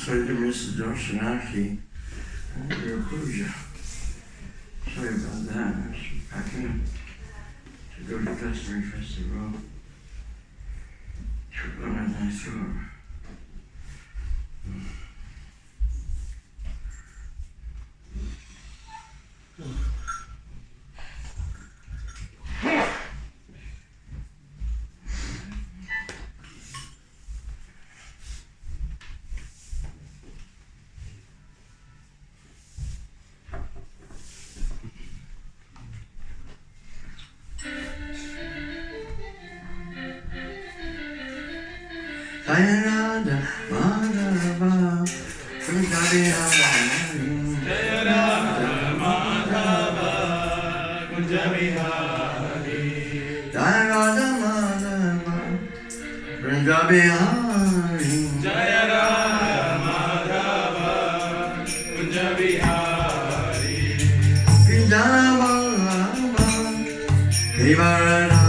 Sorry to miss the Darshanaki and your puja. Sorry about that. I was packing to go to Customary Festival. Trip on a nice tour. Radha Madhava Kunjabi Hari Jaya Radha Madhava Kunjabi Hari Jaya Radha Madhava Kunjabi Hari Jaya Radha Madhava Kunjabi Hari Kunjana Ballava Krivarana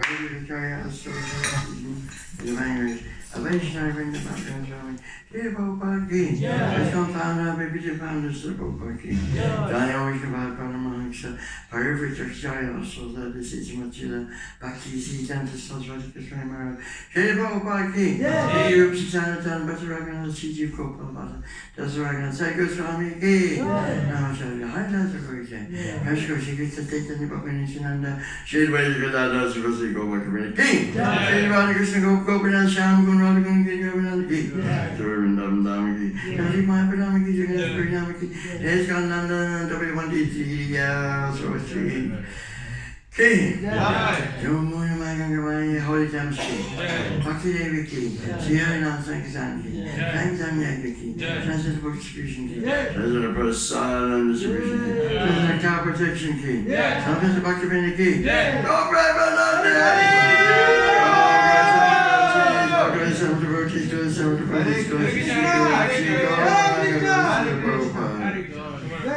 Victoria, so in the language. A Vaishnava in the Mahavishnu Swami. Shri Prabhupada ki. Vaishnava founder, Bibiji founder, Sri Prabhupada ki. Jaya Vaishnava Pranamahaksha. Parivita Jaya, so that this is Machila. Bhakti Siddhanta Saraswati Krishna Maharaj. Shri Prabhupada ki. Shri Rup Siddhanatan Bhattaragana Siji Gopalabhata. Dasaragana Sai Goswami ki. Namaskar. Hi, Dasaragana. Hashko Shikita Tetani Bhakti Nishananda. Shri Vaishnava Saraswati Gopalabhata ki. Shri Radha Krishna Gopalabhata Sham Gun Radha Gun ki. Govardhan ki. Survindam Dam ki. Shri Mahapadam ki. Jagannath Parinam ki. Eskananda W1D3 Saraswati ki. Jomuna Magangavani Holy Thames ki. Bhakti Devi ki. Sriharinam Sankirtan ki. Sankirtan Yagya ki. Translated Book Distribution ki. President Prasad Distribution ki. President Cow Protection ki. President Bhakti Vinda ki. Go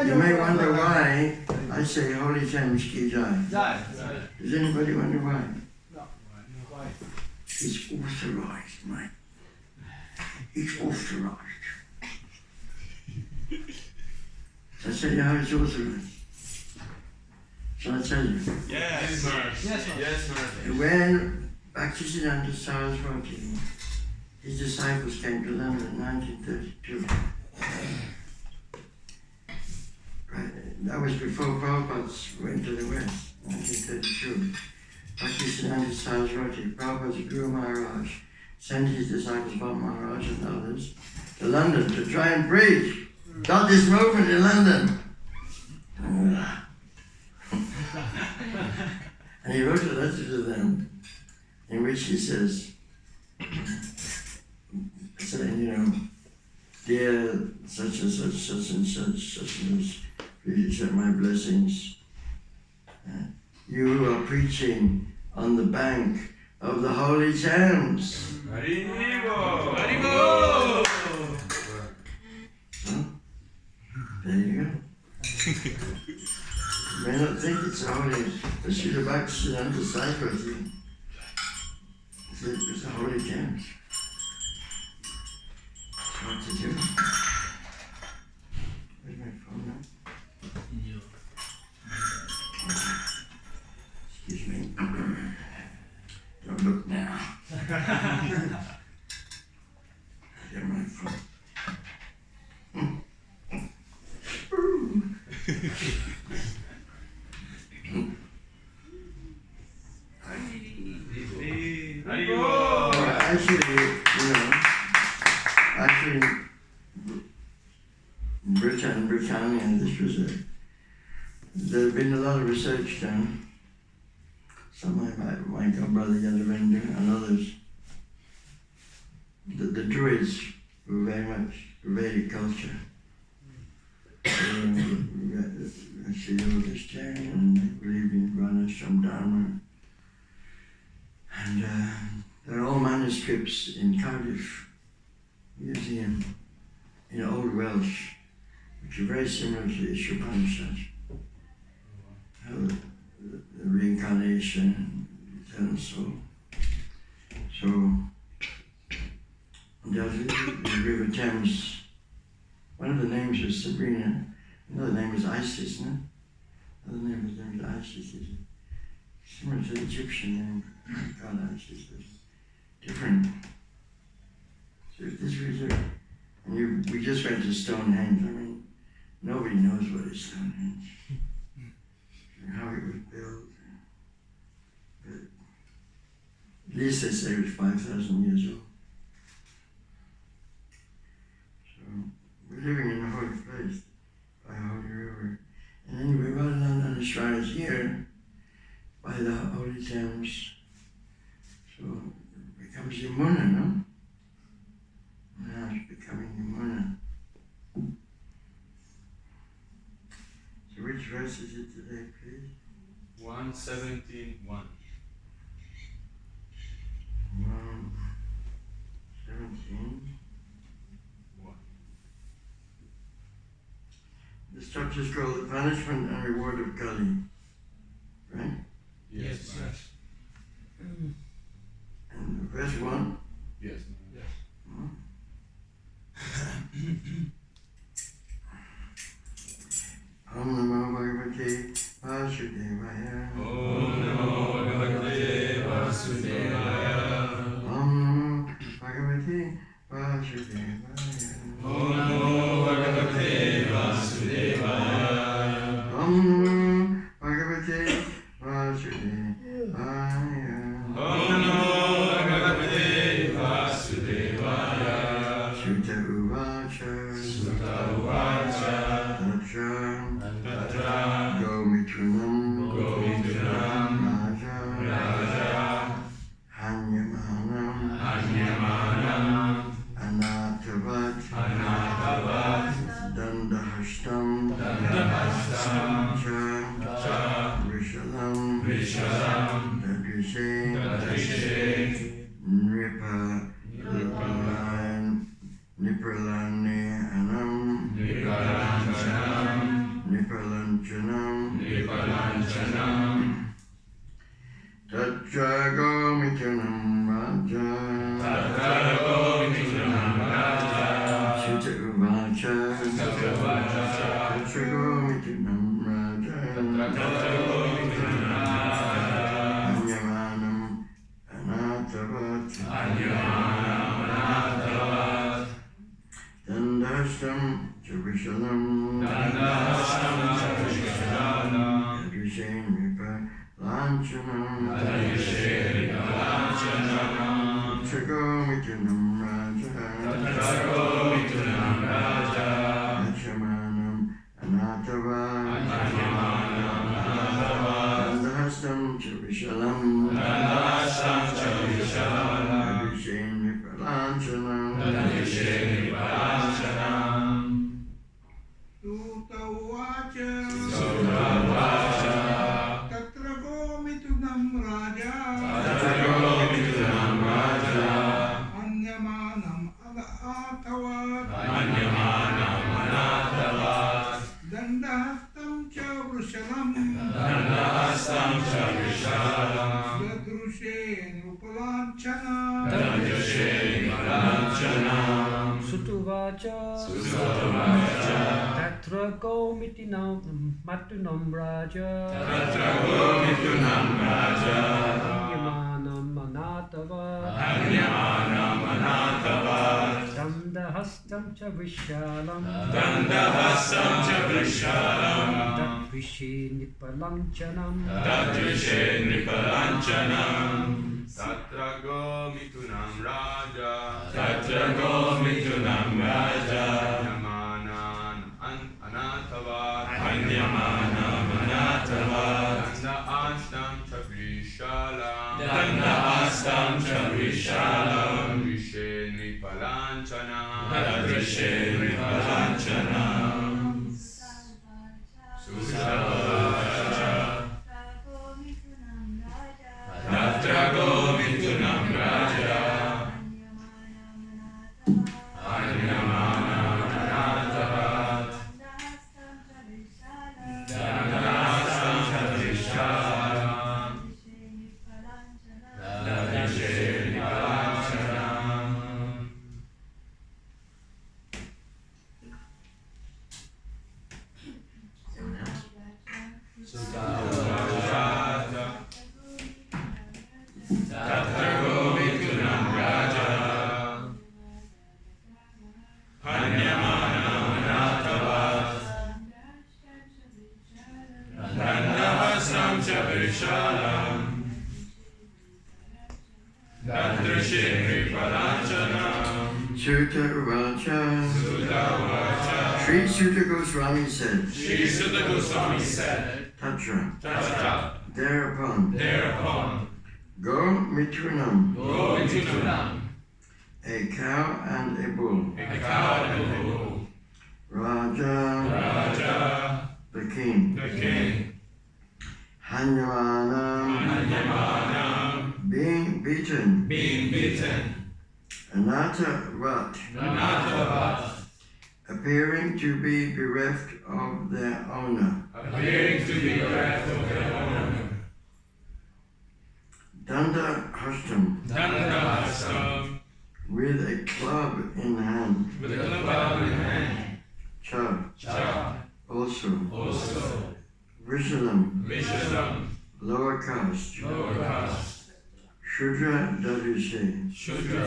You may wonder why I say Holy Thames ki jai. Does anybody wonder why? No. Why? It's authorized, mate. It's authorized. So I tell you how it's authorized. Shall I tell you? Yes, sir. Yes, sir. When Bhaktisiddhanta Saraswati, his disciples came to London in 1932. Right, that was before Prabhupada went to the West, 1932. Bhaktisiddhanta Saraswati, Prabhupada's Guru Maharaj, sent his disciples, Bhatt Maharaj and others, to London to try and preach. Got this movement in London. And he wrote a letter to them in which he says, saying, you know, dear such and such, such and such, such and such, please accept my blessings. You are preaching on the bank of the Holy Thames. Haribo! Haribo! So, there you go. You may not think it's holy, but Srila Bhaktisiddhanta Saraswati. It's a Holy Thames. So what to do? Where's my phone now? Excuse me. Don't look now. Get my phone. Britannia, there's been a lot of research done. Some my brother Yadavendra and others. The Druids were very much Vedic culture. Actually, they were vegetarian and they believed in Varnashram Dharma. And there are all manuscripts in Cardiff Museum in Old Welsh, which are very similar to the Upanishad. The reincarnation, eternal soul. So, undoubtedly, the River Thames, one of the names was Sabrina, another name was Isis, no? Another name was Isis. Similar to the Egyptian name, God Isis, but different. So if this was and we just went to Stonehenge. I mean, nobody knows what is Stonehenge, how it was built. But at least they say it was 5,000 years old. So we're living in a holy place by a holy river. And anyway, Radha LondonIshvara is here by the Holy Thames. So it becomes Yamuna, no? Now it's becoming Yamuna. So which verse is it today, please? 117:1. 1:17. This chapter is called The Punishment and Reward of Kali. Right? Yes. And the first one? Yes. Om Namo Bhagavate Vasudevaya. Om Namo Bhagavate Vasudevaya. Om Namo Bhagavate Vasudevaya. Om Namo Bhagavate Vasudevaya. Om Namo Bhagavate Vasudevaya. Om Namo Bhagavate Vasudevaya. Sutta Uvacha. Sutta Uvacha. Tatra Gomitunam Raja Hanyamanam Anatavat Dandahastam Cha Rishalam Dadrishe Nipalani Anam Nipalanchanam Tatra Gomitunam Raja Sutta Uvacha Tatra Gomitunam Raja Anyamanam Anatavat Dandastam Chavishalam Yadrishen Lanchanam Tragomitunam Raja Yachamanam Anatavat Dandastam Chavishalam Yadrishen Lanchanam Sutta Uvacha. Tatra Gomitunam Raja. Anyamanam Anatavat. Dandahastam Cha Vrushalam. Yadrushe Nupalanchana. Sutuvacha Tatra Gomitunam Raja Anyamanam Anatavat Dandahastam Cha Vishalam Dadrishe Nipalanchanam Tatra Gomitunam Raja. Anyamanan Anatavat. Danda Astam Chavrishalam. Dadrishe Nipalanchana. Tatra Gomitunam Raja. Anyamanam Anatavat. Dandahastam Chavrishalam. Dadrishe Nipalanchana. Sutta Uvacha. Tatra Gomitunam Raja. Anyamanam Anatavat. Dandahastam Chavrishalam. Dadrishe Nipalanchana. Sutta Uvacha. Sri Sutta Goswami said, Tatra, thereupon, Go Mitunam, a cow and a bull, Raja, the king, Hanyamanam, being beaten, Anatavat, appearing to be bereft of their owner, Dandahastam, with a club in hand. with a club in hand. Cha, also. Vishalam, lower caste. lower caste. Shudra Dadushe, Shudra,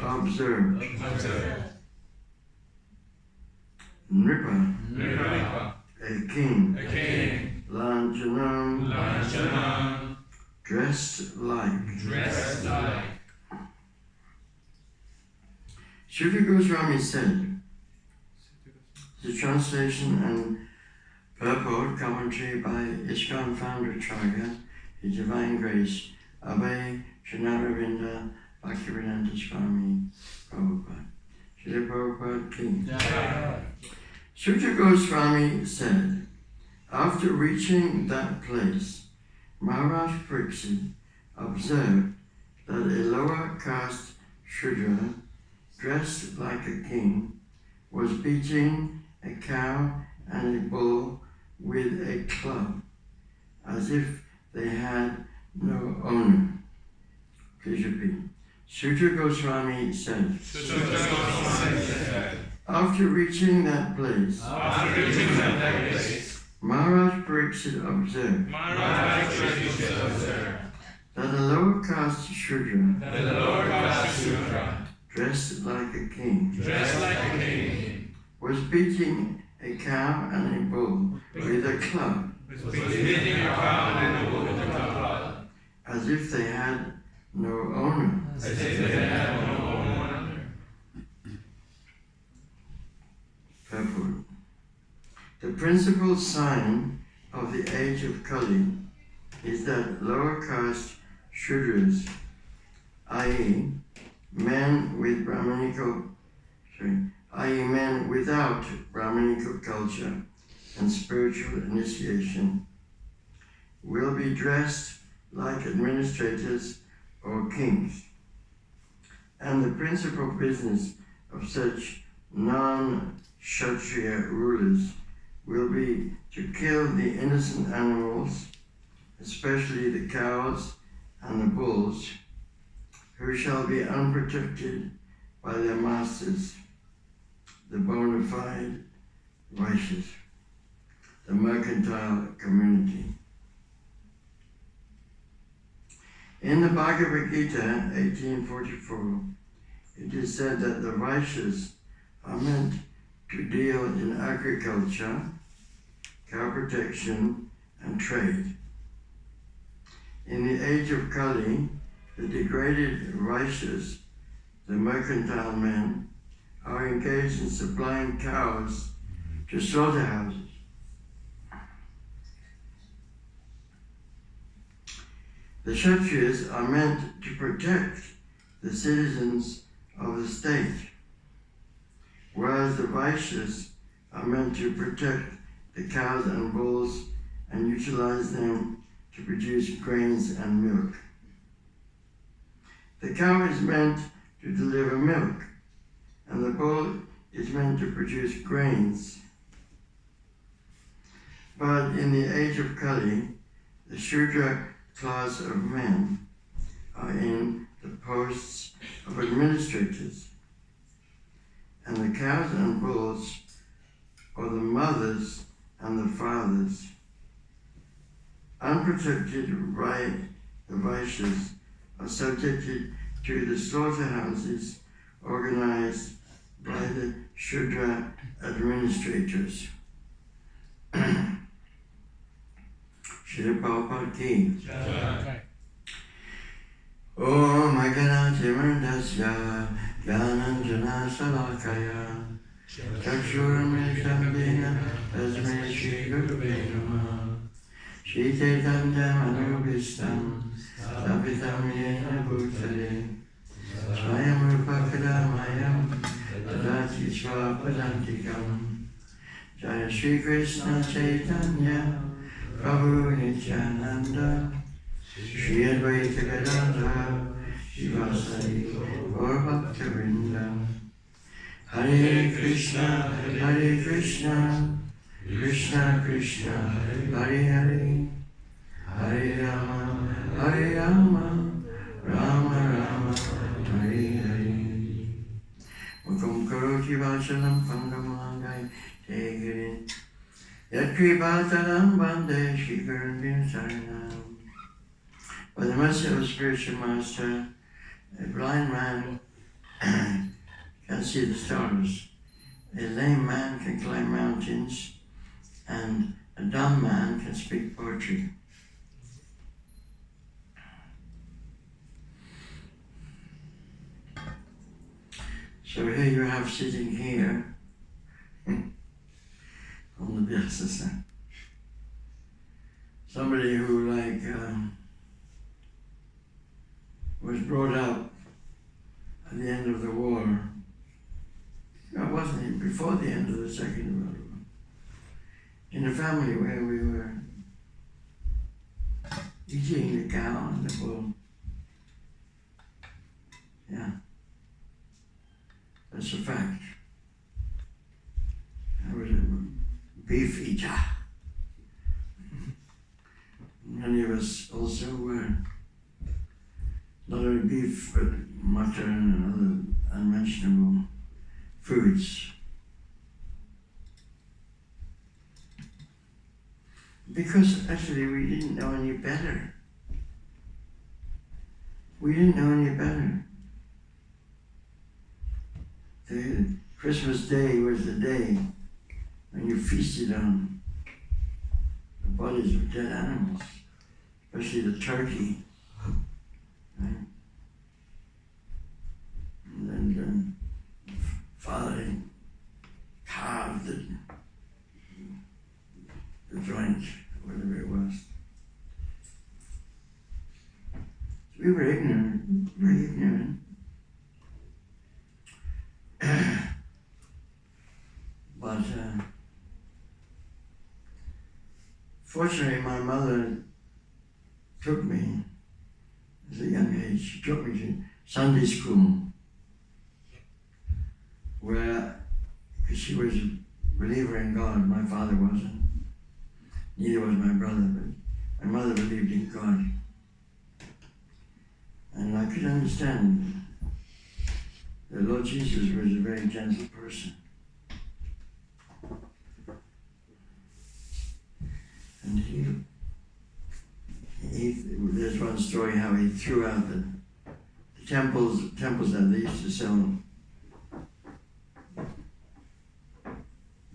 observed. Nripa, a king. Lanjanam, dressed like. Shuddha Goswami said, the translation and purport commentary by ISKCON founder Chaga, His Divine Grace, Abhay Srinaravinda Bhaktivedanta Swami Prabhupada. Srila Prabhupada King. Shuddha Goswami said, after reaching that place, Maharaj Pariksit observed that a lower caste Shudra, dressed like a king, was beating a cow and a bull with a club, as if they had no owner. Please repeat. Shuddha Goswami said, after reaching that place, Maharaj Pariksit observed that a lower caste Shudra, dressed like a king, was beating a cow and a bull with a club, as if they had no owner. Purport. The principal sign of the age of Kali is that lower caste Shudras, i.e. men without Brahmanical culture and spiritual initiation, will be dressed like administrators or kings. And the principal business of such non-Kshatriya rulers will be to kill the innocent animals, especially the cows and the bulls, who shall be unprotected by their masters, the bona fide Vaishyas, the mercantile community. In the Bhagavad Gita, 1844, it is said that the Vaishyas are meant to deal in agriculture, cow protection, and trade. In the age of Kali, the degraded Vaishyas, the mercantile men, are engaged in supplying cows to slaughterhouses. The Kshatriyas are meant to protect the citizens of the state, whereas the Vaishyas are meant to protect the cows and bulls and utilize them to produce grains and milk. The cow is meant to deliver milk, and the bull is meant to produce grains. But in the age of Kali, the Shudra class of men are in the posts of administrators, and the cows and bulls, or the mothers and the fathers, unprotected by the Vaishyas, are subjected to the slaughterhouses organized by the Shudra administrators. Srila Prabhupada Ki. Om Aganati Mandasya Gyananjana Salakaya Chakshurmishambina Tasmai Shri Gurave Namaha Shri Chaitanya Manubhistam Stapitam Yena Bhutale Swayam Rupakadamayam Tadati Swapadantikam Jaya Shri Krishna Chaitanya Prabhu Nityananda Shri Advaita Gadadhara Shivasari Gaur Bhaktivinoda Hare Krishna, Krishna Krishna, Hare Hare, Hare Rama, Hare Rama, Rama Rama, Hare Hare. Mukum karoti vachalam pandamangai tegirin. Yat kripatalam bande shikarandin saranam. By the mercy of a spiritual master, a blind man can see the stars. A lame man can climb mountains, and a dumb man can speak poetry. So here you have sitting here on the Vyasasa, somebody who was brought up at the end of the war. No, it wasn't even before the end of the Second World War. In a family where we were eating the cow and the bull. Yeah. That's a fact. I was a beef eater. Many of us also were. Not only beef, but mutton and other unmentionable foods. Because actually we didn't know any better. We didn't know any better. The Christmas Day was the day when you feasted on the bodies of dead animals, especially the turkey. Right? And then Father carved the joint, whatever it was. We were ignorant, very ignorant. But fortunately, my mother took me at a young age. She took me to Sunday school, where, because she was a believer in God, my father wasn't. Neither was my brother, but my mother believed in God. And I could understand the Lord Jesus was a very gentle person. And there's one story how he threw out the temples that they used to sell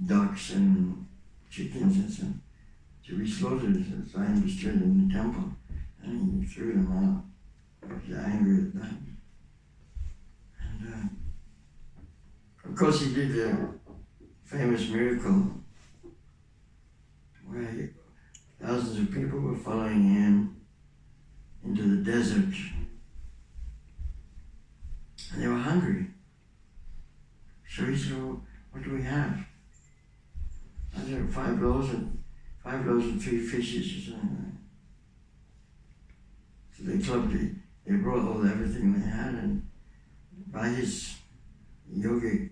ducks and chickens and so to be slaughtered, as I understood, in the temple. And he threw them out. He was angry at that. And of course he did a famous miracle where thousands of people were following him into the desert. And they were hungry. So he said, well, what do we have? I said, 5 loaves and 3 fishes or something. So they clubbed it. They brought everything they had, and by his yogic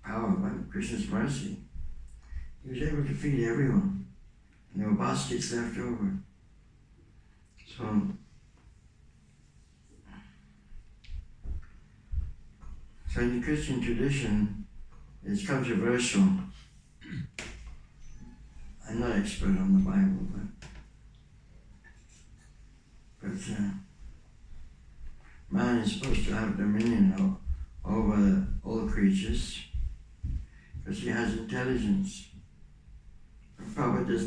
power, by Krishna's mercy, he was able to feed everyone. And there were baskets left over. So in the Christian tradition, it's controversial. I'm not expert on the Bible, but man is supposed to have dominion over all creatures because he has intelligence. But Prabhupada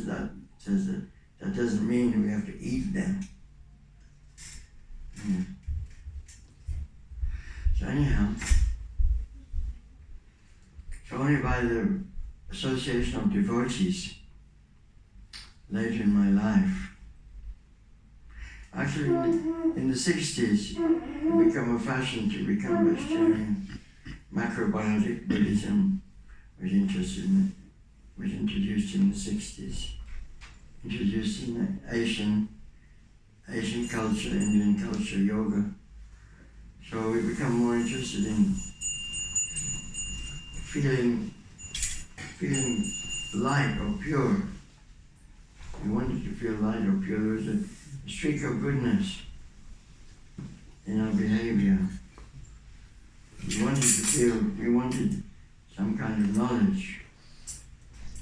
says that doesn't mean we have to eat them. So anyhow, so only by the association of devotees later in my life. Actually, in the 60s, it became a fashion to become vegetarian. Macrobiotic Buddhism was introduced in the 60s. Introduced in Asian culture, Indian culture, yoga. So we become more interested in feeling light or pure. We wanted to feel light or pure. There was a streak of goodness in our behavior. We wanted some kind of knowledge.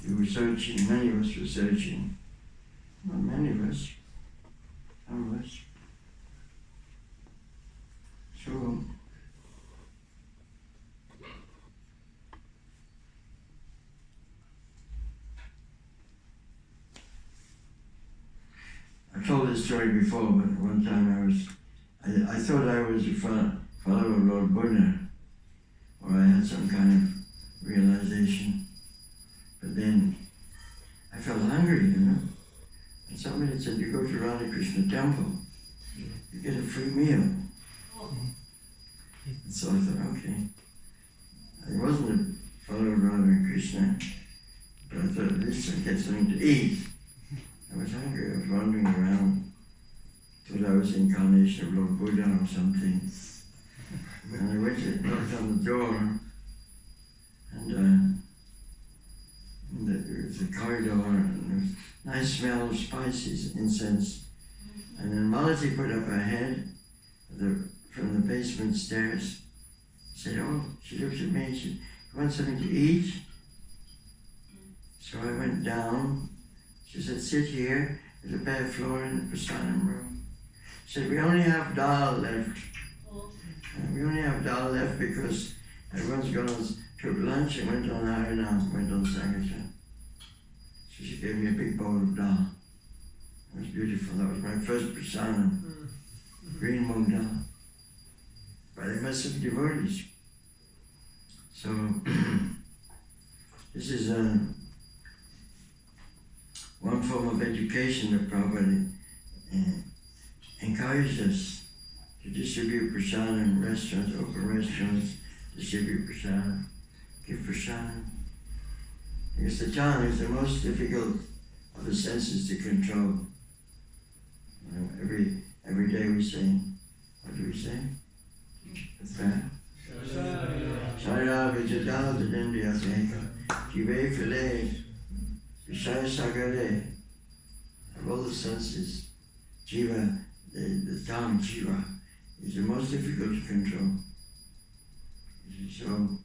We were searching, many of us were searching. Not many of us, some of us. So, I've told this story before, but one time I thought I was a follower of Lord Buddha, or I had some kind of realization. But then I felt hungry, And somebody said, you go to Radha Krishna temple, you get a free meal. And so I thought, okay. I wasn't a follower of Radha Krishna, but I thought, at least I'd get something to eat. I was hungry, I was wandering around. Thought I was the incarnation of Lord Buddha or something. And I went to knocked on the door, and there was a corridor, and there was a nice smell of spices, incense. And then Malati put up her head from the basement stairs. Said, oh, she looked at me and said, you want something to eat? So I went down. She said, sit here. There's a bare floor in the prasadam room. She said, we only have dal left. We only have dal left because everyone's gone on, took lunch and went on Harinam, went on Sankirtan. So she gave me a big bowl of dal. It was beautiful. That was my first prasadam. Green mung dal. By the massive devotees. So, this is one form of education that Prabhupada encouraged us to distribute prasadam in restaurants, open restaurants, distribute prasadam, give prasadam. Because the tongue is the most difficult of the senses to control. Every day we say, what do we say? What's that? Shara Vijadal Dindya Seka, Jive Filet, Vishaya Sagare. Of all the senses, Jiva, the tongue, Jiva, is the most difficult to control. So,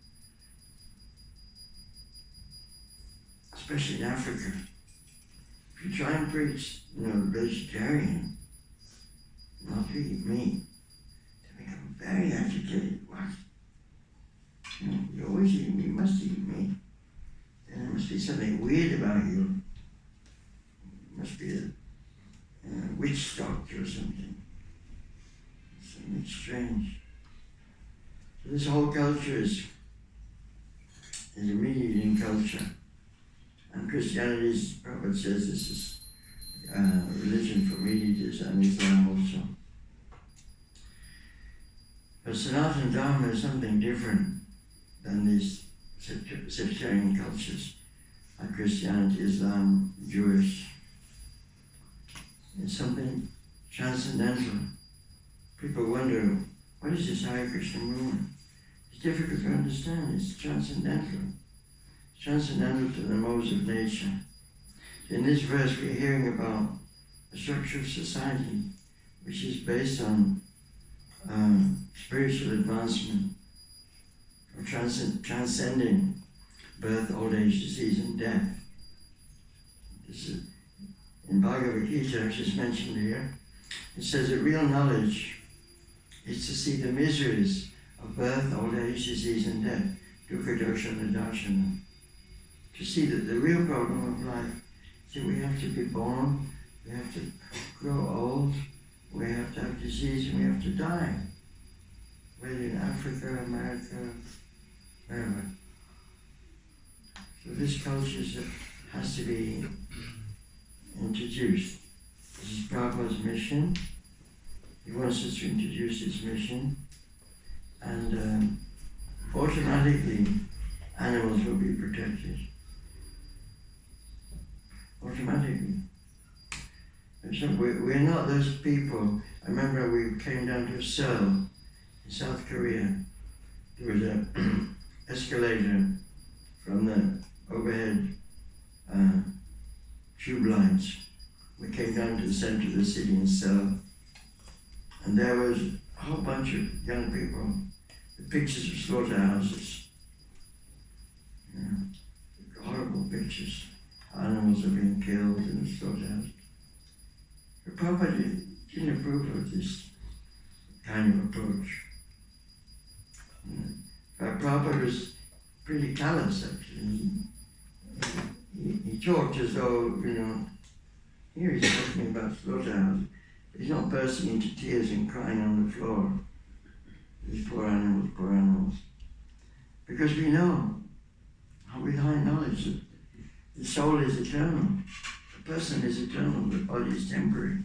especially in Africa, if you try and preach, vegetarian, not to eat meat, they become very agitated. What? You always eat meat, you must eat meat. Then there must be something weird about you. It must be a witch doctor or something. Something strange. So this whole culture is a meat-eating culture. And Christianity, Prabhupada says, this is religion for meat eaters, and Islam also. But Sanatana Dharma is something different than these sectarian cultures like Christianity, Islam, Jewish. It's something transcendental. People wonder, what is this Hare Krishna movement? It's difficult to understand. It's transcendental. It's transcendental to the modes of nature. In this verse, we're hearing about a structure of society which is based on spiritual advancement, or transcending birth, old age, disease, and death. This is in Bhagavad Gita, which is mentioned here. It says that real knowledge is to see the miseries of birth, old age, disease, and death, dukkha, dosha, and darshana. To see that the real problem of life is that we have to be born, we have to grow old, we have to have disease, and we have to die. Whether in Africa, America, wherever. So this culture has to be introduced. This is Prabhupada's mission. He wants us to introduce his mission, and automatically animals will be protected. Automatically. And so we're not those people. I remember we came down to Seoul in South Korea. There was an escalator from the overhead tube lines. We came down to the center of the city in Seoul, and there was a whole bunch of young people with pictures of slaughterhouses. You know, horrible pictures. Animals are being killed in the slaughterhouse. But Prabhupada didn't approve of this kind of approach. But Prabhupada was pretty callous, actually. He talked as though, you know, here he's talking about slaughterhouse. He's not bursting into tears and crying on the floor. These poor animals, poor animals. Because we know, with high knowledge, that the soul is eternal. The person is eternal, the body is temporary.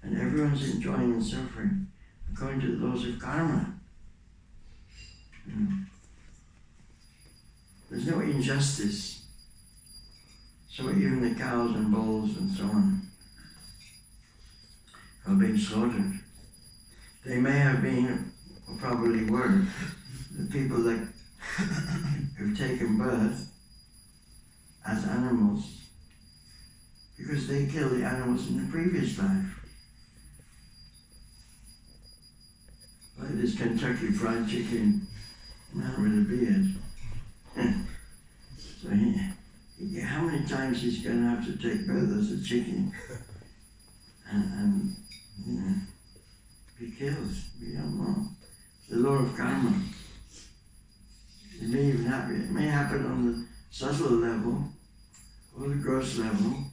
And everyone's enjoying and suffering according to the laws of karma. There's no injustice. So even the cows and bulls and so on are being slaughtered. They may have been, or probably were, the people that have taken birth as animals because they killed the animals in the previous life. Like this Kentucky Fried Chicken man with a beard. So how many times he's going to have to take birth as a chicken and you know, be killed? We don't know. It's the law of karma. It may even happen. It may happen on the subtle level or the gross level,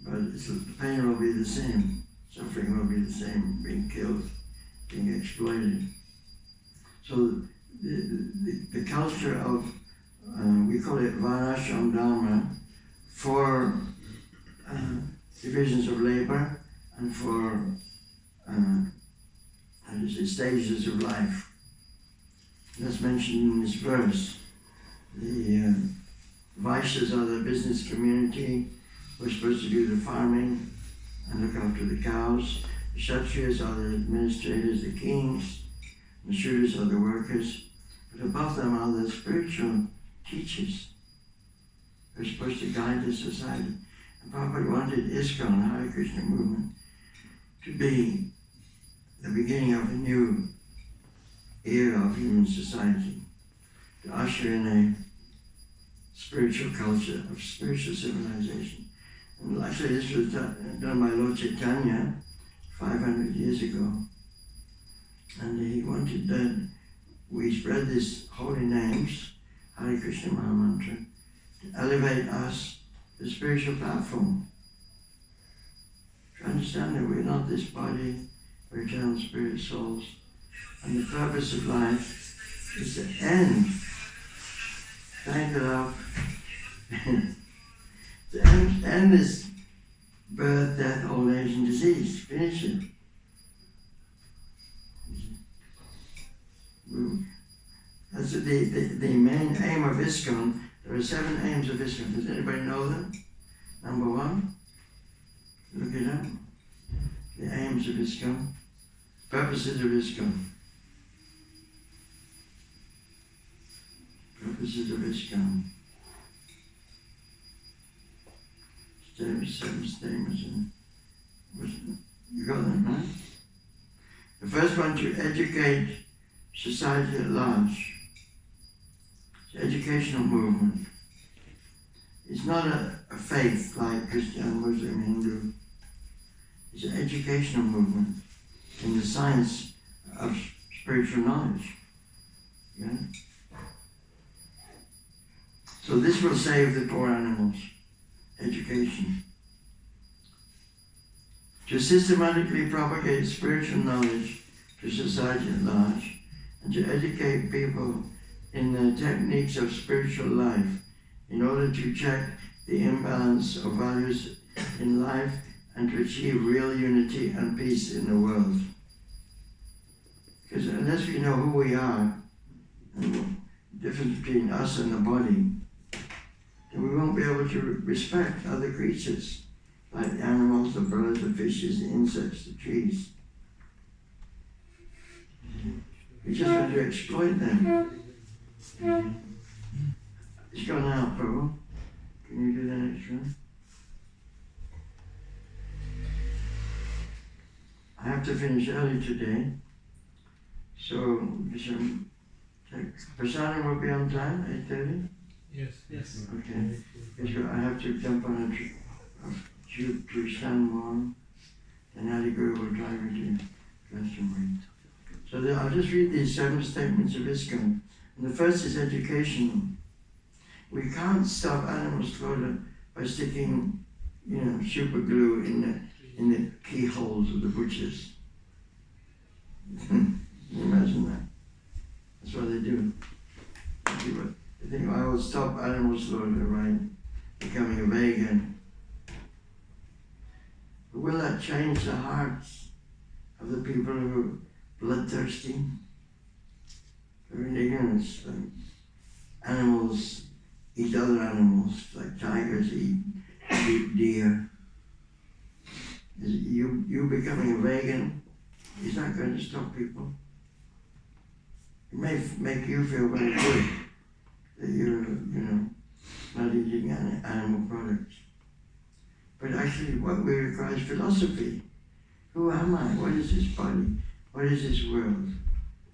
but the pain will be the same. Suffering will be the same. Being killed, being exploited. So the culture of we call it Varnashram Dharma, 4 divisions of labor and 4 stages of life. That's mentioned in this verse. The Vaishyas are the business community who are supposed to do the farming and look after the cows. The Kshatriyas are the administrators, the kings. The Shudras are the workers. But above them are the spiritual teachers who are supposed to guide the society. And Prabhupada wanted ISKCON, Hare Krishna movement, to be the beginning of a new era of human society, to usher in a spiritual culture, of spiritual civilization. And actually this was done by Lord Chaitanya 500 years ago. And he wanted that we spread these holy names, Hare Krishna Maha Mantra, to elevate us to the spiritual platform. To understand that we're not this body, we're eternal spirit souls. And the purpose of life is to end. Thank you, love. To end this birth, death, old age, and disease. Finish it. That's the main aim of ISKCON. There are 7 aims of ISKCON. Does anybody know them? Number 1, look it up. The aims of ISKCON. Purposes of ISKCON. Purposes of ISKCON. 7 statements. You got them, right? The first one, to educate society at large. It's an educational movement. It's not a faith like Christian, Muslim, Hindu. It's an educational movement in the science of spiritual knowledge. Yeah? So this will save the poor animals. Education. To systematically propagate spiritual knowledge to society at large, and to educate people in the techniques of spiritual life in order to check the imbalance of values in life and to achieve real unity and peace in the world. Because unless we know who we are and the difference between us and the body, then we won't be able to respect other creatures, like the animals, the birds, the fishes, the insects, the trees. We just want to exploit them. It's gone out, Prabhu. Can you do the next one? I have have to finish early today. So, Prasadam will be on time, 8:30? Yes. Okay. Because I have to jump on a tube to Stanmore, and Adiguru will drive me to Glastonbury. So I'll just read these 7 statements of ISKCON. And the first is educational. We can't stop animal slaughter by sticking, super glue in the keyholes of the butchers. Can you imagine that? That's what they do. They think, I will stop animal slaughter by becoming a vegan. But will that change the hearts of the people who are bloodthirsty? They're in ignorance. Like animals eat other animals, like tigers eat deer. You becoming a vegan is not going to stop people. It may make you feel very good that you're, not eating animal products. But actually what we require is philosophy. Who am I? What is this body? What is this world?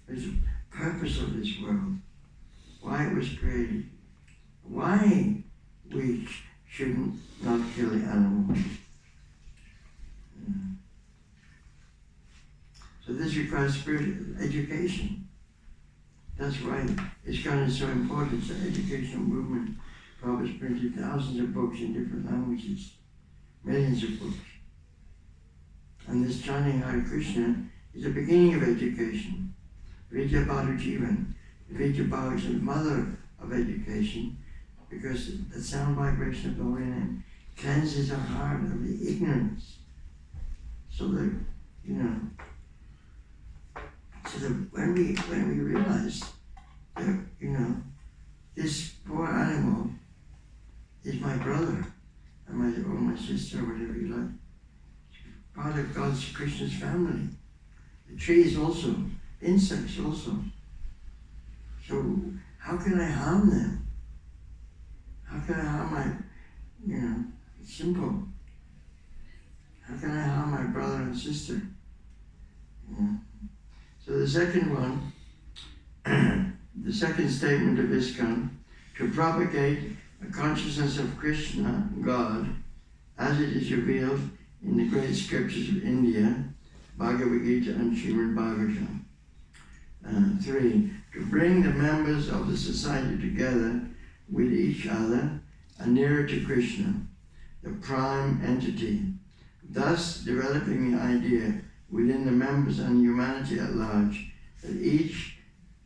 What is the purpose of this world? Why it was created? Why we shouldn't not kill the animals? So this requires spiritual education. That's why ISKCON is so important. It's an educational movement. Prabhupada's printed thousands of books in different languages, millions of books. And this chanting Hare Krishna is the beginning of education. Vidya Bhadu Jivan. Vidya Bhadu is the mother of education, because the sound vibration of the Holy Name cleanses our heart of the ignorance. So that, when we realize that, this poor animal is my brother, or my sister, or whatever you like, part of God's, Krishna's family. The trees also, insects also. So how can I harm them? How can I harm my, it's simple. How can I harm my brother and sister? So the second one, the second statement of ISKCON, to propagate a consciousness of Krishna, God, as it is revealed in the great scriptures of India, Bhagavad Gita and Srimad Bhagavatam. 3, to bring the members of the society together with each other and nearer to Krishna, the prime entity, thus developing the idea within the members and humanity at large that each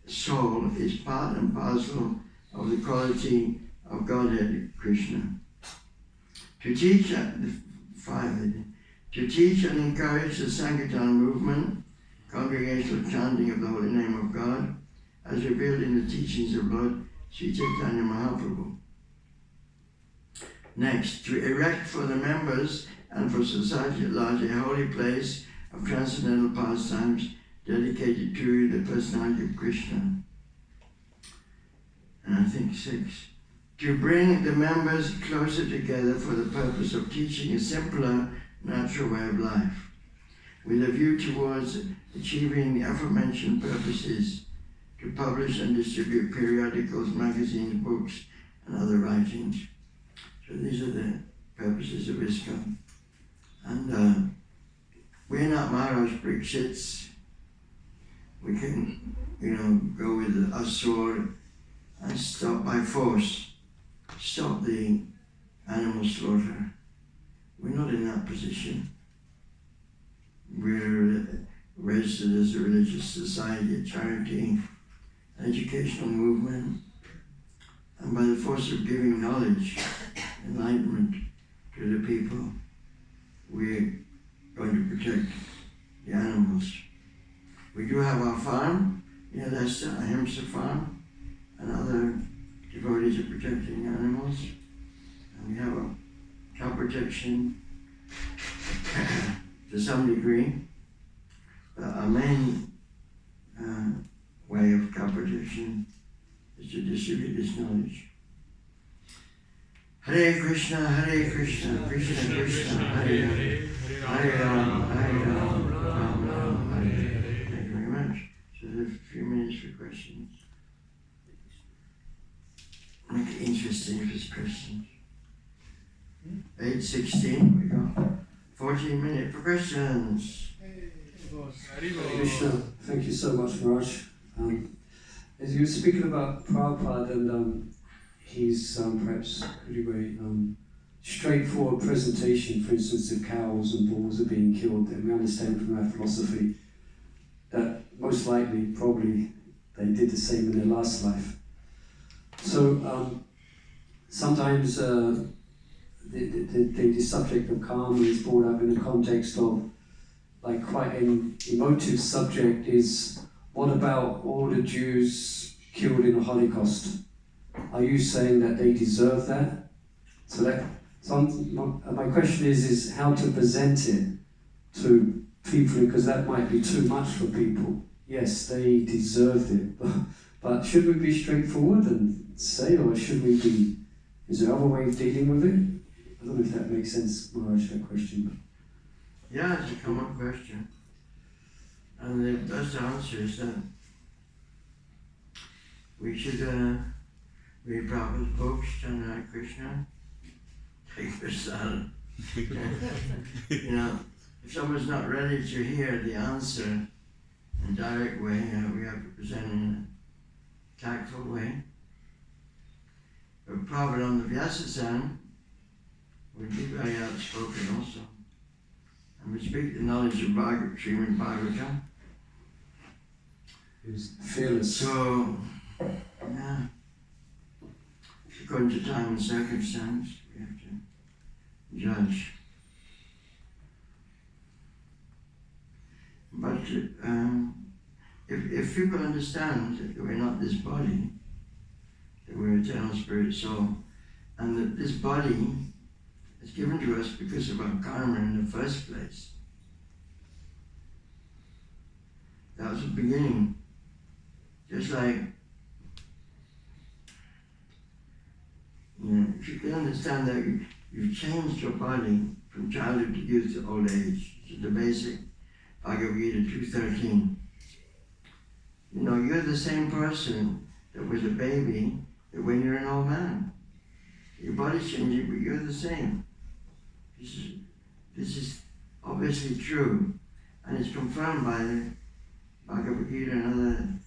soul is part and parcel of the quality of Godhead Krishna. To teach, 5, to teach and encourage the Sankirtan movement, congregational chanting of the holy name of God, as revealed in the teachings of Lord Sri Chaitanya Mahaprabhu. Next, to erect for the members and for society at large a holy place of transcendental pastimes dedicated to the personality of Krishna. And I think 6, to bring the members closer together for the purpose of teaching a simpler, natural way of life, with a view towards achieving the aforementioned purposes, to publish and distribute periodicals, magazines, books, and other writings. So these are the purposes of ISKCON. And we're not Maharaj Parikshits. We can, go with a sword and stop by force, stop the animal slaughter. We're not in that position. We're registered as a religious society, a charity, an educational movement, and by the force of giving knowledge, enlightenment to the people, we're going to protect the animals. We do have our farm, that's the Ahimsa farm, and other devotees are protecting animals. And we have a cow protection to some degree. But our main way of cow protection is to distribute this knowledge. Hare Krishna, Krishna Krishna, Hare Hare, Hare Ram, Ram Ram. questions. Make it interesting if it's questions. 8:16, we got 14 minutes for questions. Krishna, thank you so much, Raj. As you were speaking about Prabhupada and his perhaps pretty very straightforward presentation, for instance, if cows and bulls are being killed, then we understand from our philosophy that most likely, probably, they did the same in their last life. So sometimes the subject of karma is brought up in the context of like quite an emotive subject is, what about all the Jews killed in the Holocaust? Are you saying that they deserve that? So my question is how to present it to people, because that might be too much for people. Yes, they deserved it, but should we be straightforward and say, or should we be, is there another way of dealing with it? I don't know if that makes sense, Maharaj, that question. Yeah, it's a common question. And the best answer is that we should read Prabhupada's books, chant Hare Krishna, take prasad. You know, if someone's not ready to hear the answer in a direct way, we have to present it in a tactful way. But Prabhupada on the Vyasa-san would be very outspoken also. And we speak the knowledge of Srimad Bhagavatam. He was fearless. So, yeah, according to time and circumstance, we have to judge. But if people understand that we're not this body, that we're eternal spirit soul, and that this body is given to us because of our karma in the first place, that was the beginning. Just like, if you can understand that you've changed your body from childhood to youth to old age, which is the basic Bhagavad Gita 2:13. You're the same person that was a baby that when you're an old man. Your body's changing, but you're the same. This is obviously true, and it's confirmed by the Bhagavad Gita and other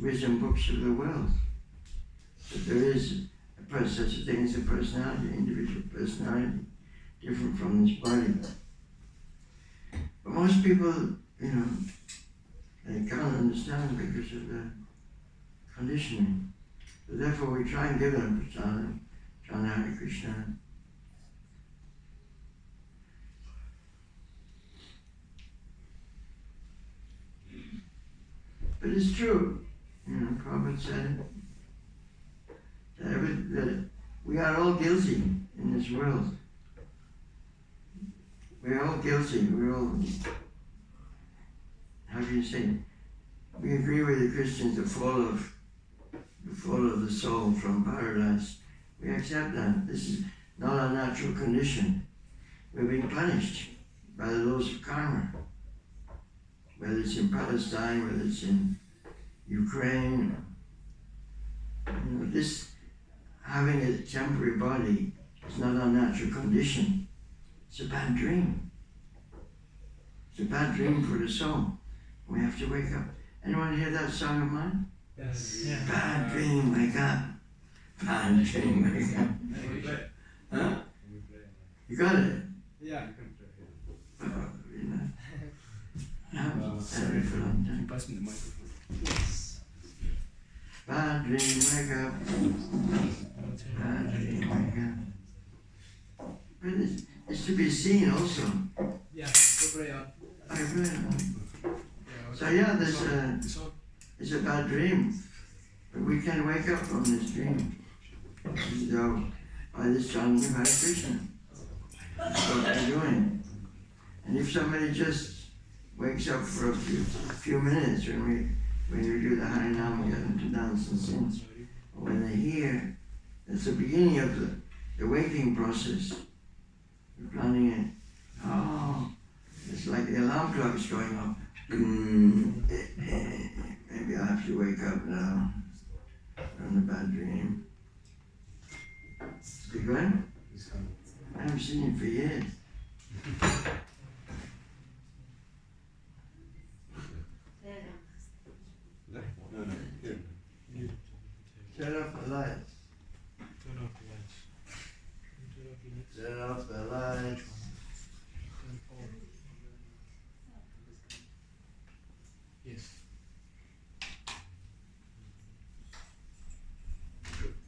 wisdom books of the world, that there is such a thing as a personality, individual personality, different from this body. But most people, they can't understand because of the conditioning. So therefore we try and give them prasada, chant Hare Krishna. But it's true, Prabhupada said it, that we are all guilty in this world. We're all guilty, we're all, how do you say, we agree with the Christians, the fall of the soul from paradise. We accept that. This is not our natural condition. We're being punished by the laws of karma. Whether it's in Palestine, whether it's in Ukraine. This having a temporary body is not our natural condition. It's a bad dream. It's a bad dream for the soul. We have to wake up. Anyone hear that song of mine? Yes. Yeah. Bad dream, wake up. Bad dream, wake up. Huh? You got it? Yeah. Sorry for a long time. Pass me the microphone. Bad dream, wake up. Bad dream, wake up. But it's to be seen also. Yeah, go pray on. I read. So yeah, it's a bad dream. But we can wake up from this dream. So by this chanting of Hare Krishna. That's what we're doing. And if somebody just wakes up for a few minutes when you do the Harinam, get them to dance and sing, or when they hear, it's the beginning of the waking process. We're planning it. Oh, it's like the alarm clock is going off. Maybe I have to wake up now from the bad dream. You going? I haven't seen him for years. Turn off the lights. Turn off the lights. Turn off the lights. Yes.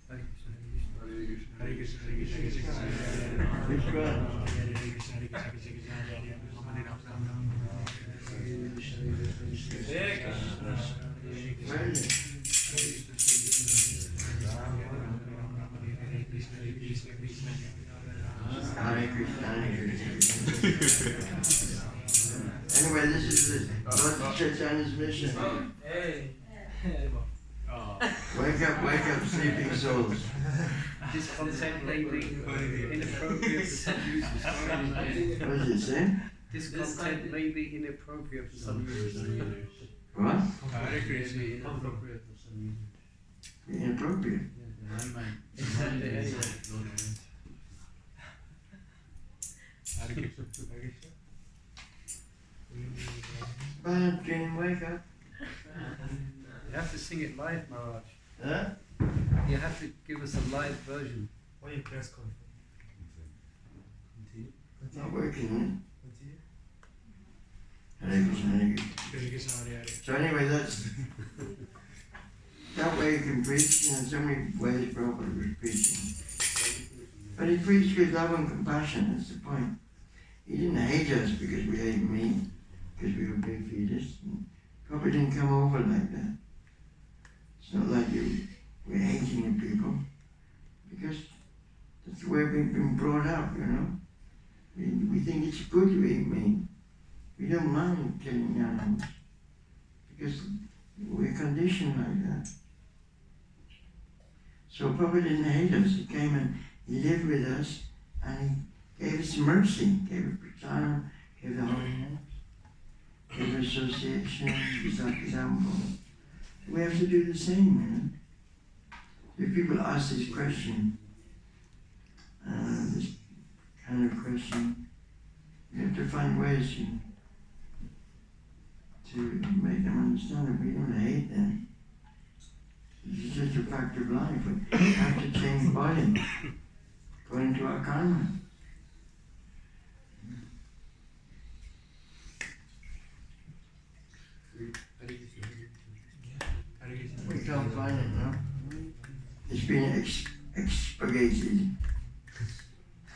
Hare Krishna, Hare Krishna, Hare Krishna, Which one? Hare Krishna, Hare Krishna, Where is it? Hare Krishna, Hare Krishna. Anyway, this is the Lord Chaitanya's mission. Hey. Wake up, sleeping souls. This content may be inappropriate for some users. What does it say? This content may be inappropriate for some users. What? Hare Krishna. May be inappropriate for some users. Inappropriate. Extend it anyway. Hare Krishna, Hare Krishna. Bad dream, wake up. You have to sing it live, Maharaj. Huh? You have to give us a live version. Why are you press conference? It's not working, Continue. Hare Krishna, Hare Krishna. Hare Krishna, Hare Hare. So anyway, that's that way you can preach. You know, so many ways Prabhupada was preaching. But he preached with love and compassion, that's the point. He didn't hate us because we ate meat, because we were big feeders. Prabhupada didn't come over like that. It's not like we're hating the people, because that's the way we've been brought up, you know. We think it's good to eat meat. We don't mind killing animals, because we're conditioned like that. So Prabhupada didn't hate us. He came and he lived with us, and he gave us mercy, gave us prasadam, gave the holy hands, gave association, example. We have to do the same, you know. If people ask this question, this kind of question, we have to find ways to make them understand that we don't hate them. This is just a fact of life. We have to change body according to our karma. We can't find it now. It's been expurgated.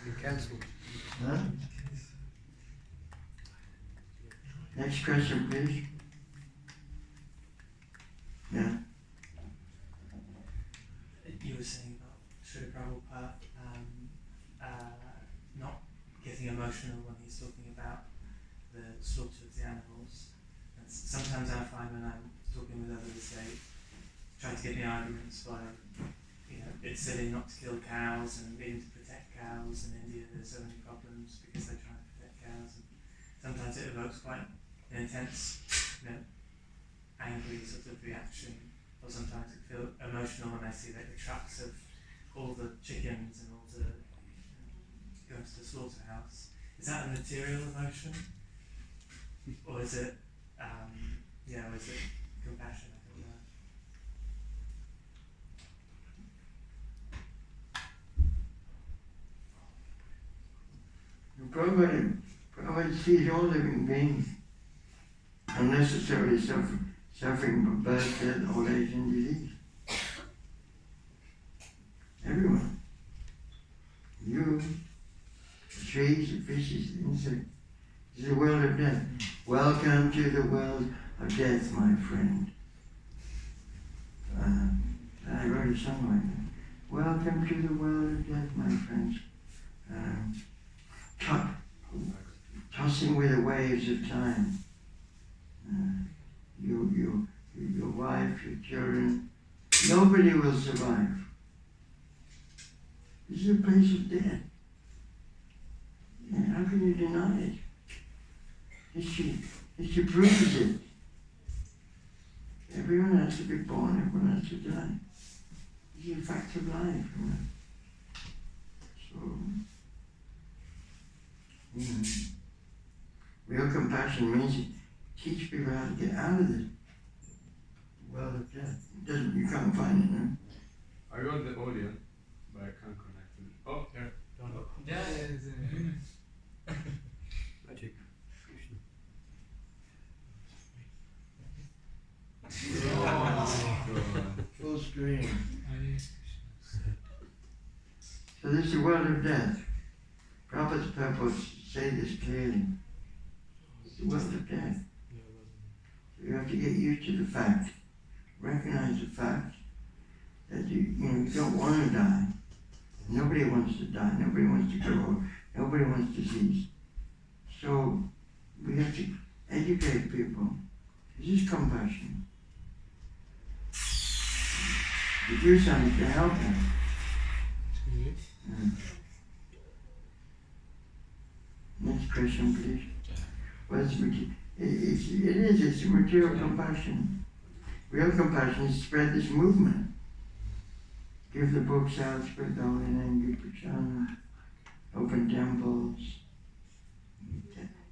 You cancelled. Huh? Next question, please. Yeah. You were saying about Srila Prabhupada not getting emotional when he's talking about the slaughter of the animals. And sometimes I find when I'm talking with others, they try to get me arguments by, it's silly not to kill cows and even to protect cows. In India there's so many problems because they try to protect cows. And sometimes it evokes quite an intense, angry sort of reaction. Or sometimes it feels emotional when I see like the trucks of all the chickens and all the going to the slaughterhouse. Is that a material emotion, or is it, or is it compassion? I don't know. Prabhupada sees all living beings unnecessarily suffering from birth, death, old age, and disease. Everyone. You, the trees, the fishes, the insects. This is a world of death. Welcome to the world of death, my friend. I wrote a song like that. Welcome to the world of death, my friends. Tossing with the waves of time. Your wife, your children, nobody will survive. This is a place of death. How can you deny it? History proves it. Everyone to die. It's a fact of life. So, real compassion means you teach people how to get out of this world of death. You can't find it, no? I got the audio, but I can't connect it. Oh, there. Magic. Full screen. So this is the world of death. Prabhupada's purpose say this clearly. It's the world of death. So you have to get used to the fact, recognize the fact that you don't want to die. Nobody wants to die. Nobody wants to grow old. Nobody wants disease. So we have to educate people. This is compassion. To do something to help them. Next question, please. Well, it's material compassion. Real compassion is spread this movement. Give the books out, spread the holy name, give prachana, open temples.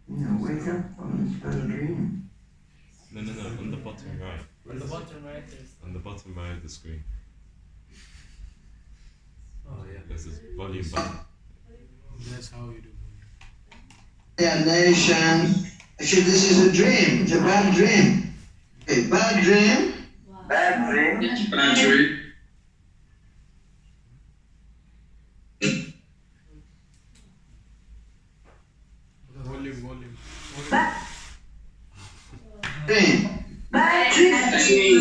Wake up from this bad dream. No, on the bottom right. On the bottom right On the bottom right of the screen. Oh yeah. There's this volume button. That's how you do. Yeah, nation. Actually, this is a dream. It's a bad dream. Okay, bad dream. Bad dream. Bad dream. Volume. Dream. Bad dream.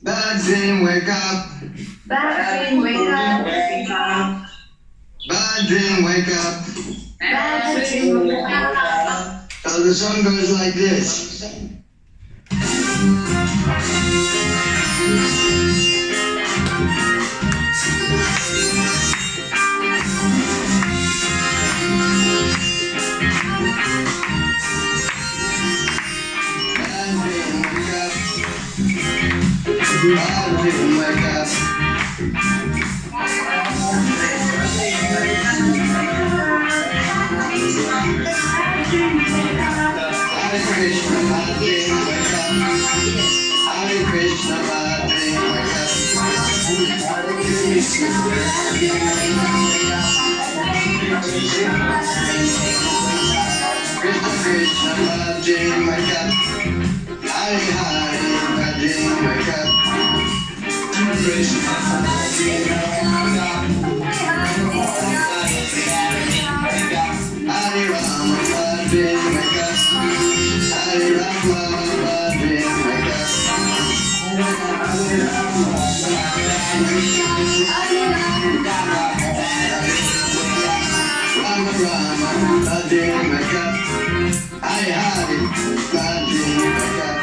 Bad dream, wake up. Bad dream, wake up. Bad dream, wake up. Bad dream, wake up. So the song goes like this. Bad dream, wake up. Hare Krishna, bad dream, wake up. Hare Krishna, bad dream, wake up. Hare Krishna, bad dream, wake up. Krishna Krishna, bad dream, wake up. Hare Hare, bad dream, wake up. Krishna, bad dream, wake up. Hare Rama, bad dream, wake up. Hare Rama, bad dream, wake up. Hare Rama, Rama Rama, bad dream, wake up. Hare Hare, bad dream, wake up.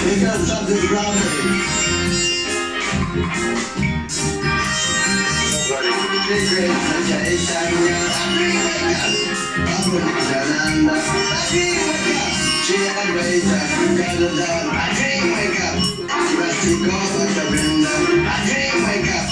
We got something wrong. Krishna Chaitanya, Prabhu Nityananda, Shri Advaita Gadadhar, wake up. Shivasti Gauranga Vrinda, wake up.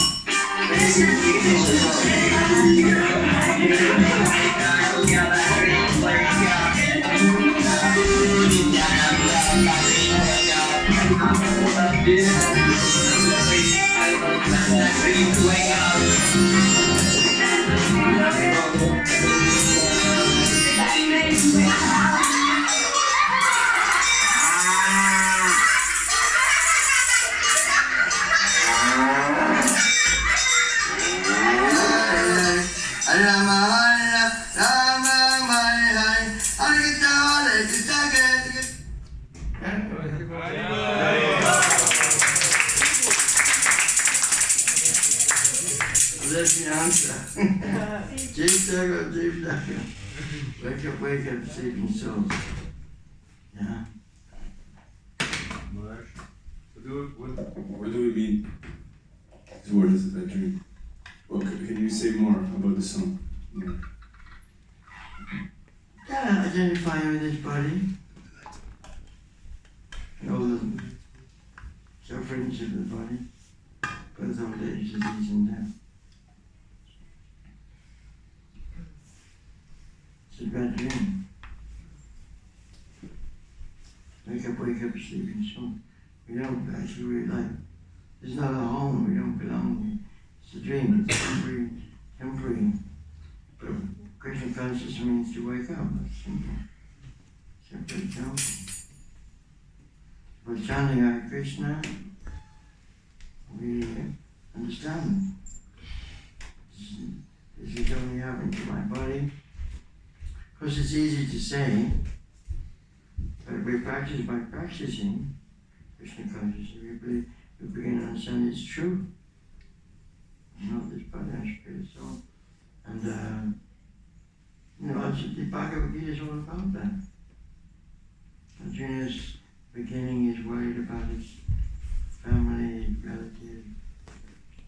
That's the answer. Jeep Dago. Wake up, sleeping souls. Yeah. What do we mean? What is it, a dream? Well, can you say more about the song? Yeah. Yeah, identifying with this body. And all the sufferings of the body, both old age, disease, and death. It's a bad dream. Wake up, sleeping soul. We don't actually realize it's not a home, we don't belong here. It's a dream, it's temporary. But Krishna consciousness means to wake up, that's simple. Simple, simple. By chanting Hare Krishna, we understand. This is only happening to my body. Of course, it's easy to say, but we practice by practicing Krishna consciousness. We begin to understand it's true. Not this body, our spirit, soul. And, the Bhagavad Gita is all about that. Arjuna's beginning is worried about his family, his relatives,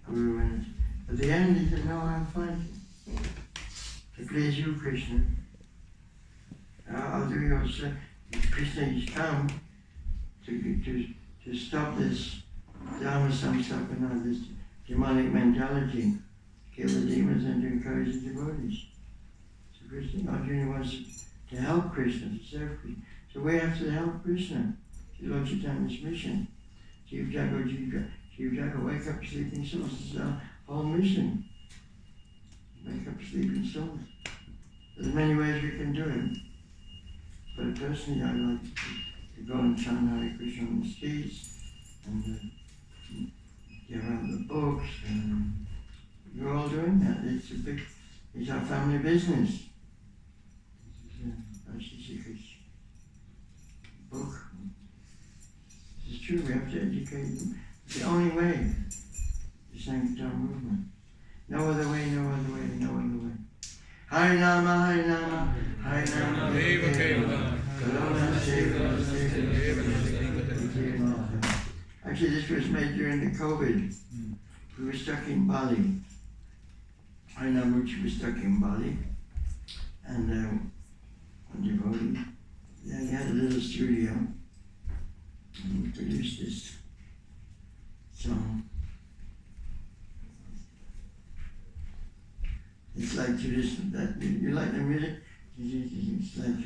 guru, and at the end he said, no, I'm fine. To please you, Krishna. I'll do your service. Krishna has come to stop this dharma samstapana, this demonic mentality, kill the demons and to encourage the devotees. So Krishna, Arjuna wants to help Krishna, to serve Krishna. So we have to help Krishna. It's Lord Chaitanya's mission. Jiva Jaga, wake up sleeping souls. This is our whole mission. Wake up sleeping souls. There's many ways we can do it. But personally, I like to go and chant Hare Krishna on the streets and give out the books. And we're all doing that. It's our family business. This is Ashishika's book. This is true. We have to educate them. It's the only way. The Sankirtan movement. No other way. No other way. No other way. Hare Nama, Hare Nama, Hare Nama, Deva Keva, Karuna Seva, Actually, this was made during the COVID. We were stuck in Bali. Hare Namaruchi was stuck in Bali. And one devotee, he had a little studio. And he produced this song. It's like tradition. You like the music? It's like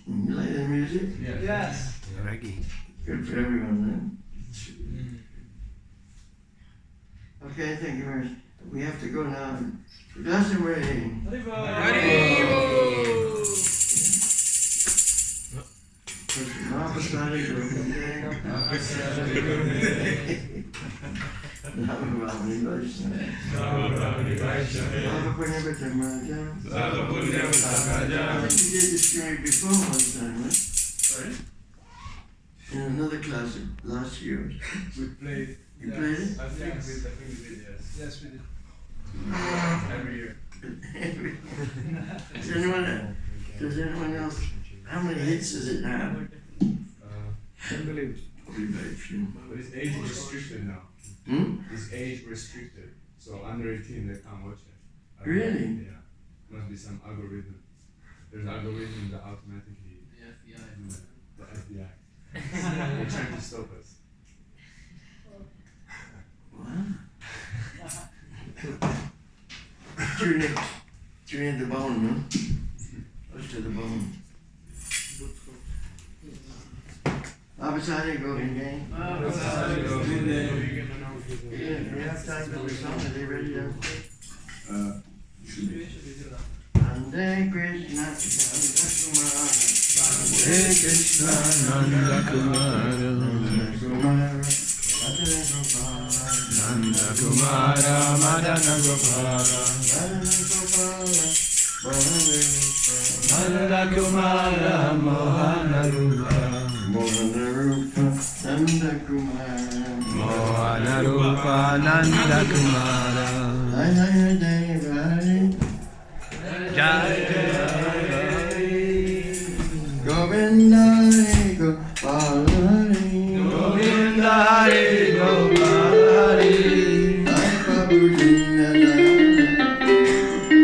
you like the music? Yes. Reggae. Good for everyone then. Okay, thank you very much. We have to go now. Glass and rain. Sorry? In another class last year. We played. You played it? I think we did, yes. Yes, we did. Every year. Does anyone else? How many hits does it have? Unbelievable. Probably very few. But it's age restricted now. It's age restricted. So under 18 they can't watch it. Really? Yeah. Must be some algorithm. There's algorithm that automatically The FBI. the FBI. They're trying to stop us. Tune in the bone, no? Close to the bone. Abhasari Govinda. Abhasari Govinda. Do we have time for the song? Are they ready to play? Should be. Hare Krishna, Hare Krishna, Nanda Kumara, Nanda Kumara, Nanda Kumara, Madana Gopala, Nanda Kumara, Mohana Rupa, Mohana Rupa, Nanda Kumara, Mohana Rupa, Nanda Kumara, Jaya Deva, Jai Jai Govinda Hari Gopal Hari Govinda Hari Gopal Hari Jai Prabhu Dinadayana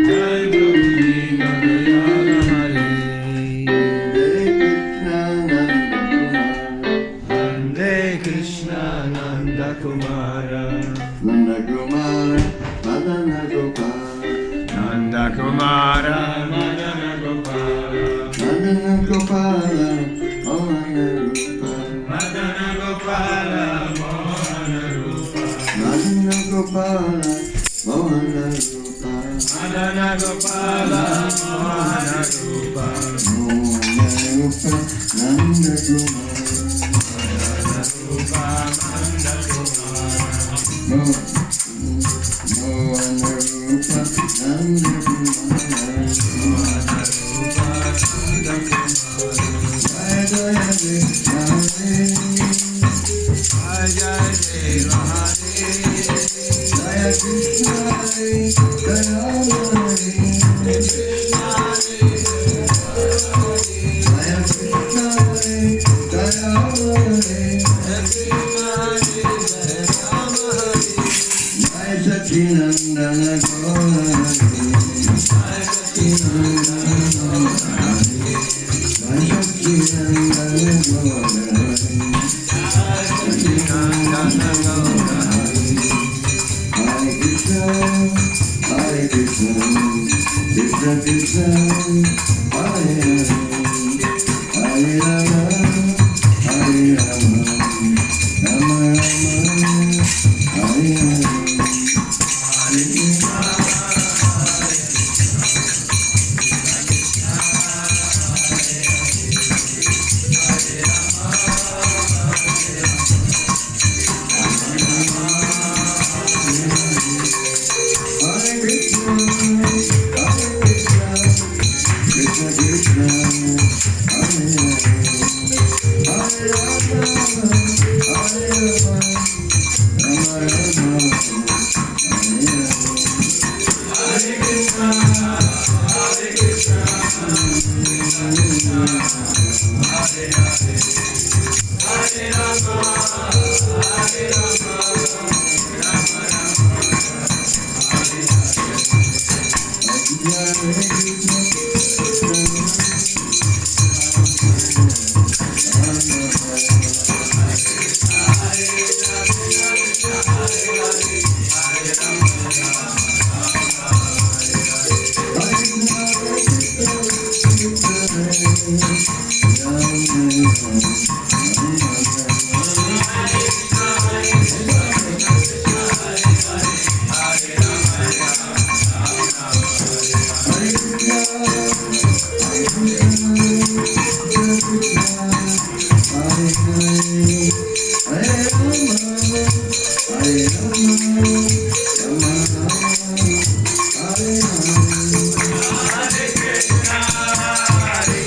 Jai Prabhu Dinadayana Hari Hare Krishna Nanda Kumara Hare Krishna Nanda Kumara Nanda Kumara Madana Gopal Nanda Kumara Madana Gopala Madana Gopala Mohana Rupa Madana Gopala Mohana Rupa Madana Gopala Mohana Rupa Madana Gopala Mohana Rupa Mohana Rupa Nanda Kumara Mohana Rupa Nanda Kumara Mohana Rupa Nanda Kumara Mohana Rupa Nanda Kumara Jai Jai Jai Jai Jai Deva Hare Jai Krishna Hare Jaya Hare Krishna Hare Jaya Krishna Hare Jaya Hare Krishna Hare Jai Rama Hare Jai Sacinandana Gaura Hare Jai Sacinandana Gaura Hare Jai Sacinandana Gaura Hare Jai Sacinandana Gaura Hare Hare Krishna Hare Krishna Krishna Krishna Hare Hare Hare Rama Hare Rama Rama Rama Hare Hare Hare Krishna Hare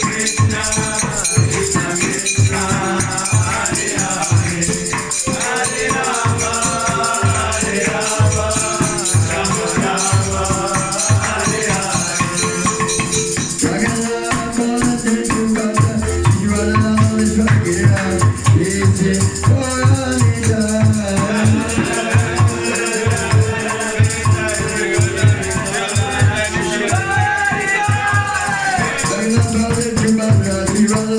Krishna Krishna Krishna Hare Hare Hare Rama Hare Rama Rama Rama Hare Hare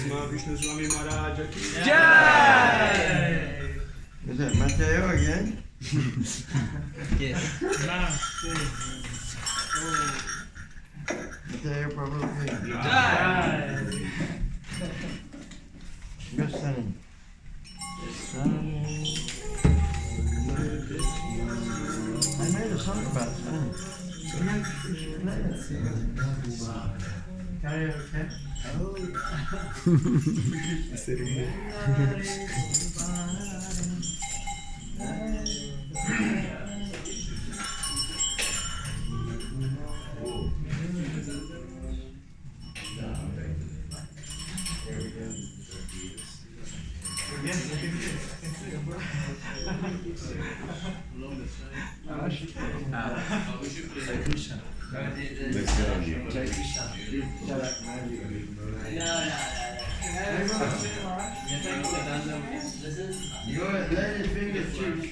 Mahavishnu Swami Maharaj ki Is that Mateo again? Yes. Jai Prabhupada. Good son. I made a song about son. Karaoke. Your lady finger cheeks.